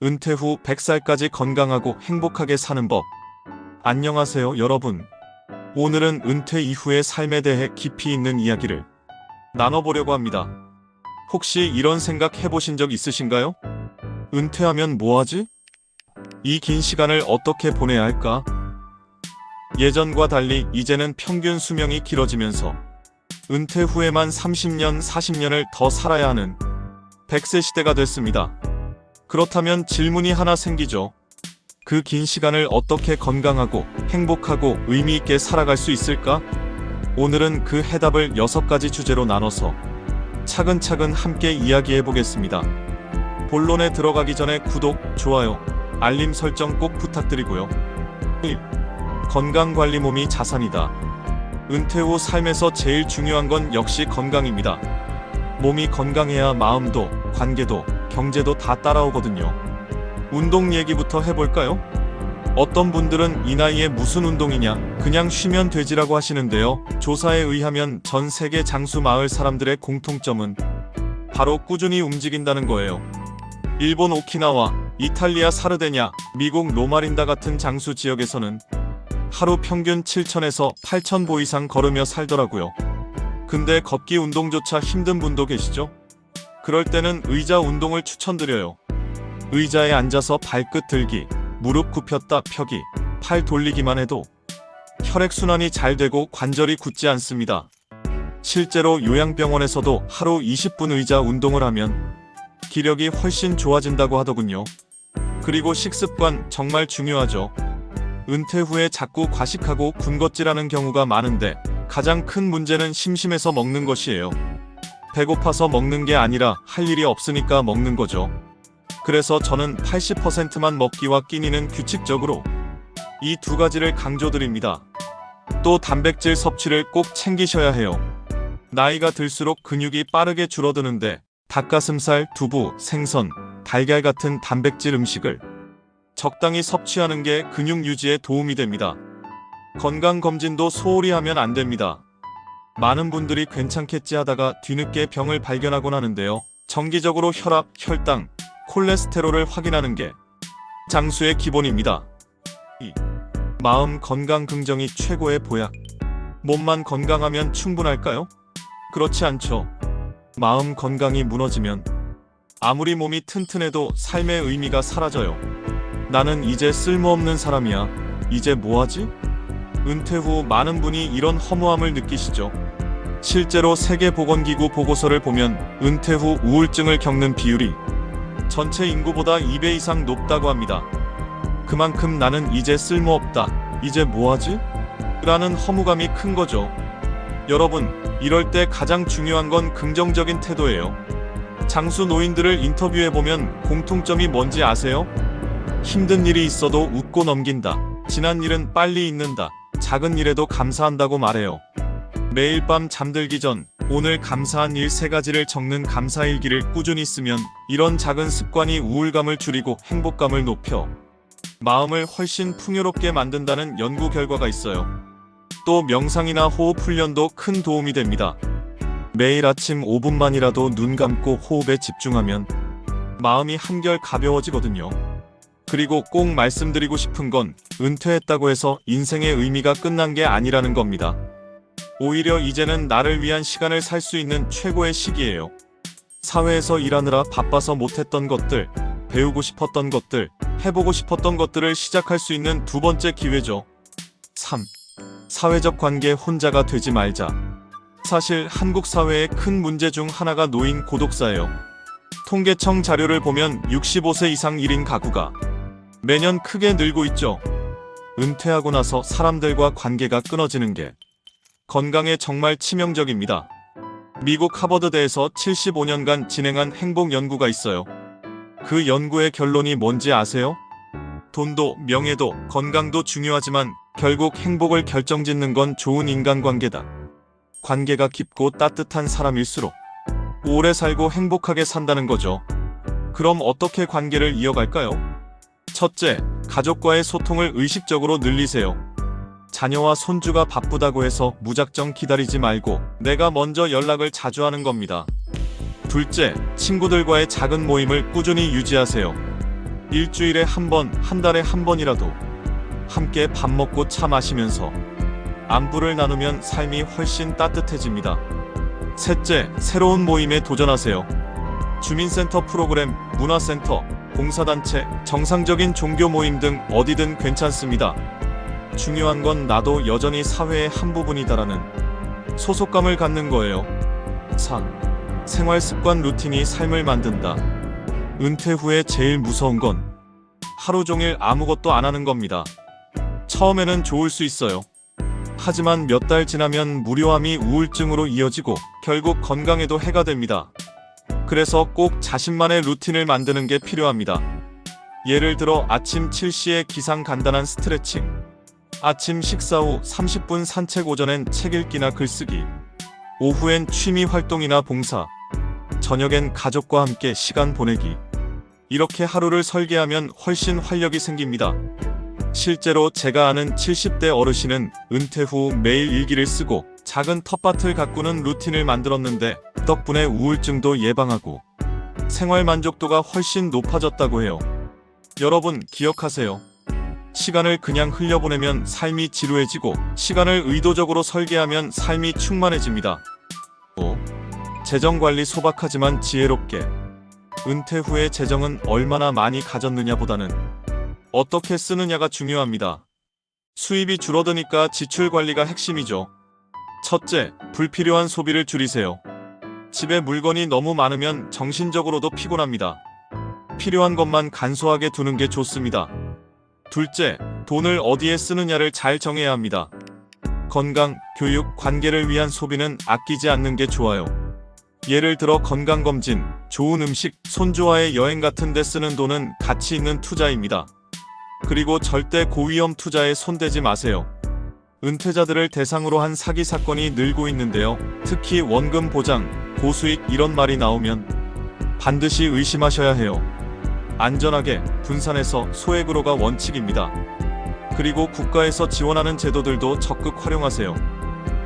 은퇴 후 100살까지 건강하고 행복하게 사는 법. 안녕하세요, 여러분. 오늘은 은퇴 이후의 삶에 대해 깊이 있는 이야기를 나눠보려고 합니다. 혹시 이런 생각 해보신 적 있으신가요? 은퇴하면 뭐하지? 이 긴 시간을 어떻게 보내야 할까? 예전과 달리 이제는 평균 수명이 길어지면서 은퇴 후에만 30년, 40년을 더 살아야 하는 100세 시대가 됐습니다. 그렇다면 질문이 하나 생기죠. 그 긴 시간을 어떻게 건강하고 행복하고 의미 있게 살아갈 수 있을까? 오늘은 그 해답을 6가지 주제로 나눠서 차근차근 함께 이야기해 보겠습니다. 본론에 들어가기 전에 구독, 좋아요, 알림 설정 꼭 부탁드리고요. 1. 건강관리. 몸이 자산이다. 은퇴 후 삶에서 제일 중요한 건 역시 건강입니다. 몸이 건강해야 마음도, 관계도, 경제도 다 따라오거든요. 운동 얘기부터 해볼까요? 어떤 분들은 이 나이에 무슨 운동이냐, 그냥 쉬면 되지라고 하시는데요. 조사에 의하면 전 세계 장수 마을 사람들의 공통점은 바로 꾸준히 움직인다는 거예요. 일본 오키나와, 이탈리아 사르데냐, 미국 로마린다 같은 장수 지역에서는 하루 평균 7,000에서 8,000보 이상 걸으며 살더라고요. 근데 걷기 운동조차 힘든 분도 계시죠? 그럴 때는 의자 운동을 추천드려요. 의자에 앉아서 발끝 들기, 무릎 굽혔다 펴기, 팔 돌리기만 해도 혈액순환이 잘 되고 관절이 굳지 않습니다. 실제로 요양병원에서도 하루 20분 의자 운동을 하면 기력이 훨씬 좋아진다고 하더군요. 그리고 식습관 정말 중요하죠. 은퇴 후에 자꾸 과식하고 군것질하는 경우가 많은데 가장 큰 문제는 심심해서 먹는 것이에요. 배고파서 먹는 게 아니라 할 일이 없으니까 먹는 거죠. 그래서 저는 80%만 먹기와 끼니는 규칙적으로 이 2가지를 강조드립니다. 또 단백질 섭취를 꼭 챙기셔야 해요. 나이가 들수록 근육이 빠르게 줄어드는데 닭가슴살, 두부, 생선, 달걀 같은 단백질 음식을 적당히 섭취하는 게 근육 유지에 도움이 됩니다. 건강검진도 소홀히 하면 안 됩니다. 많은 분들이 괜찮겠지 하다가 뒤늦게 병을 발견하곤 하는데요. 정기적으로 혈압, 혈당, 콜레스테롤을 확인하는 게 장수의 기본입니다. 2. 마음 건강. 긍정이 최고의 보약. 몸만 건강하면 충분할까요? 그렇지 않죠. 마음 건강이 무너지면 아무리 몸이 튼튼해도 삶의 의미가 사라져요. 나는 이제 쓸모없는 사람이야. 이제 뭐하지? 은퇴 후 많은 분이 이런 허무함을 느끼시죠. 실제로 세계보건기구 보고서를 보면 은퇴 후 우울증을 겪는 비율이 전체 인구보다 2배 이상 높다고 합니다. 그만큼 나는 이제 쓸모없다, 이제 뭐하지? 라는 허무감이 큰 거죠. 여러분, 이럴 때 가장 중요한 건 긍정적인 태도예요. 장수 노인들을 인터뷰해보면 공통점이 뭔지 아세요? 힘든 일이 있어도 웃고 넘긴다. 지난 일은 빨리 잊는다. 작은 일에도 감사한다고 말해요. 매일 밤 잠들기 전 오늘 감사한 일 3가지를 적는 감사일기를 꾸준히 쓰면 이런 작은 습관이 우울감을 줄이고 행복감을 높여 마음을 훨씬 풍요롭게 만든다는 연구 결과가 있어요. 또 명상이나 호흡 훈련도 큰 도움이 됩니다. 매일 아침 5분만이라도 눈 감고 호흡에 집중하면 마음이 한결 가벼워지거든요. 그리고 꼭 말씀드리고 싶은 건 은퇴했다고 해서 인생의 의미가 끝난 게 아니라는 겁니다. 오히려 이제는 나를 위한 시간을 살 수 있는 최고의 시기예요. 사회에서 일하느라 바빠서 못했던 것들, 배우고 싶었던 것들, 해보고 싶었던 것들을 시작할 수 있는 2번째 기회죠. 3. 사회적 관계. 혼자가 되지 말자. 사실 한국 사회의 큰 문제 중 하나가 노인 고독사예요. 통계청 자료를 보면 65세 이상 1인 가구가 매년 크게 늘고 있죠. 은퇴하고 나서 사람들과 관계가 끊어지는 게 건강에 정말 치명적입니다. 미국 하버드대에서 75년간 진행한 행복 연구가 있어요. 그 연구의 결론이 뭔지 아세요? 돈도, 명예도, 건강도 중요하지만 결국 행복을 결정짓는 건 좋은 인간관계다. 관계가 깊고 따뜻한 사람일수록 오래 살고 행복하게 산다는 거죠. 그럼 어떻게 관계를 이어갈까요? 첫째, 가족과의 소통을 의식적으로 늘리세요. 자녀와 손주가 바쁘다고 해서 무작정 기다리지 말고 내가 먼저 연락을 자주 하는 겁니다. 둘째, 친구들과의 작은 모임을 꾸준히 유지하세요. 일주일에 한 번, 한 달에 한 번이라도 함께 밥 먹고 차 마시면서 안부를 나누면 삶이 훨씬 따뜻해집니다. 셋째, 새로운 모임에 도전하세요. 주민센터 프로그램, 문화센터, 봉사단체, 정상적인 종교 모임 등 어디든 괜찮습니다. 중요한 건 나도 여전히 사회의 한 부분이다라는 소속감을 갖는 거예요. 4. 생활 습관 루틴이 삶을 만든다. 은퇴 후에 제일 무서운 건 하루 종일 아무것도 안 하는 겁니다. 처음에는 좋을 수 있어요. 하지만 몇 달 지나면 무료함이 우울증으로 이어지고 결국 건강에도 해가 됩니다. 그래서 꼭 자신만의 루틴을 만드는 게 필요합니다. 예를 들어 아침 7시에 기상 간단한 스트레칭, 아침 식사 후 30분 산책, 오전엔 책 읽기나 글쓰기, 오후엔 취미 활동이나 봉사, 저녁엔 가족과 함께 시간 보내기. 이렇게 하루를 설계하면 훨씬 활력이 생깁니다. 실제로 제가 아는 70대 어르신은 은퇴 후 매일 일기를 쓰고 작은 텃밭을 가꾸는 루틴을 만들었는데 덕분에 우울증도 예방하고 생활 만족도가 훨씬 높아졌다고 해요. 여러분 기억하세요. 시간을 그냥 흘려보내면 삶이 지루해지고 시간을 의도적으로 설계하면 삶이 충만해집니다. 5. 재정관리 소박하지만 지혜롭게. 은퇴 후에 재정은 얼마나 많이 가졌느냐보다는 어떻게 쓰느냐가 중요합니다. 수입이 줄어드니까 지출 관리가 핵심이죠. 첫째, 불필요한 소비를 줄이세요. 집에 물건이 너무 많으면 정신적으로도 피곤합니다. 필요한 것만 간소하게 두는 게 좋습니다. 둘째, 돈을 어디에 쓰느냐를 잘 정해야 합니다. 건강, 교육, 관계를 위한 소비는 아끼지 않는 게 좋아요. 예를 들어 건강검진, 좋은 음식, 손주와의 여행 같은 데 쓰는 돈은 가치 있는 투자입니다. 그리고 절대 고위험 투자에 손대지 마세요. 은퇴자들을 대상으로 한 사기 사건이 늘고 있는데요. 특히 원금 보장, 고수익 이런 말이 나오면 반드시 의심하셔야 해요. 안전하게 분산해서 소액으로가 원칙입니다. 그리고 국가에서 지원하는 제도들도 적극 활용하세요.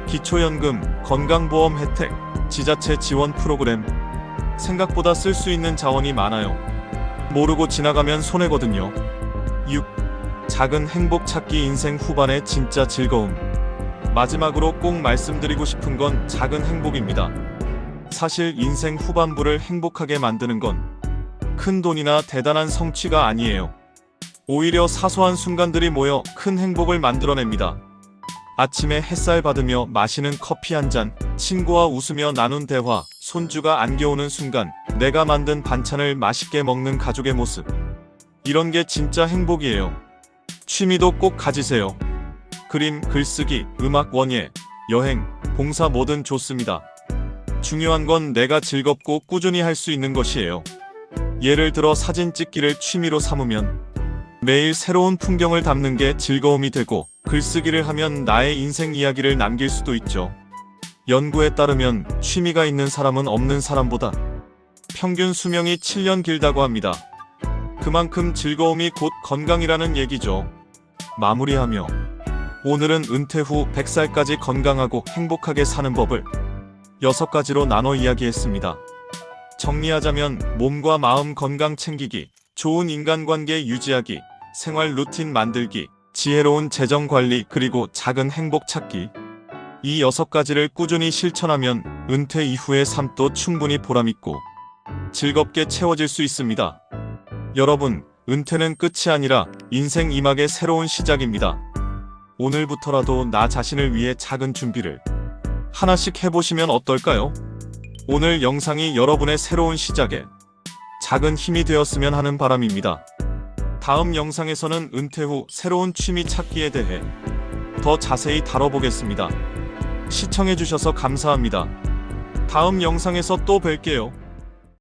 기초연금, 건강보험 혜택, 지자체 지원 프로그램. 생각보다 쓸 수 있는 자원이 많아요. 모르고 지나가면 손해거든요. 6. 작은 행복 찾기. 인생 후반의 진짜 즐거움. 마지막으로 꼭 말씀드리고 싶은 건 작은 행복입니다. 사실 인생 후반부를 행복하게 만드는 건 큰 돈이나 대단한 성취가 아니에요. 오히려 사소한 순간들이 모여 큰 행복을 만들어냅니다. 아침에 햇살 받으며 마시는 커피 한 잔, 친구와 웃으며 나눈 대화, 손주가 안겨오는 순간, 내가 만든 반찬을 맛있게 먹는 가족의 모습. 이런 게 진짜 행복이에요. 취미도 꼭 가지세요. 그림, 글쓰기, 음악, 원예, 여행, 봉사 뭐든 좋습니다. 중요한 건 내가 즐겁고 꾸준히 할 수 있는 것이에요. 예를 들어 사진 찍기를 취미로 삼으면 매일 새로운 풍경을 담는 게 즐거움이 되고, 글쓰기를 하면 나의 인생 이야기를 남길 수도 있죠. 연구에 따르면 취미가 있는 사람은 없는 사람보다 평균 수명이 7년 길다고 합니다. 그만큼 즐거움이 곧 건강이라는 얘기죠. 마무리하며 오늘은 은퇴 후 100살까지 건강하고 행복하게 사는 법을 6가지로 나눠 이야기했습니다. 정리하자면 몸과 마음 건강 챙기기, 좋은 인간관계 유지하기, 생활 루틴 만들기, 지혜로운 재정 관리, 그리고 작은 행복 찾기. 이 6가지를 꾸준히 실천하면 은퇴 이후의 삶도 충분히 보람있고 즐겁게 채워질 수 있습니다. 여러분, 은퇴는 끝이 아니라 인생 2막의 새로운 시작입니다. 오늘부터라도 나 자신을 위해 작은 준비를 하나씩 해보시면 어떨까요? 오늘 영상이 여러분의 새로운 시작에 작은 힘이 되었으면 하는 바람입니다. 다음 영상에서는 은퇴 후 새로운 취미 찾기에 대해 더 자세히 다뤄보겠습니다. 시청해주셔서 감사합니다. 다음 영상에서 또 뵐게요.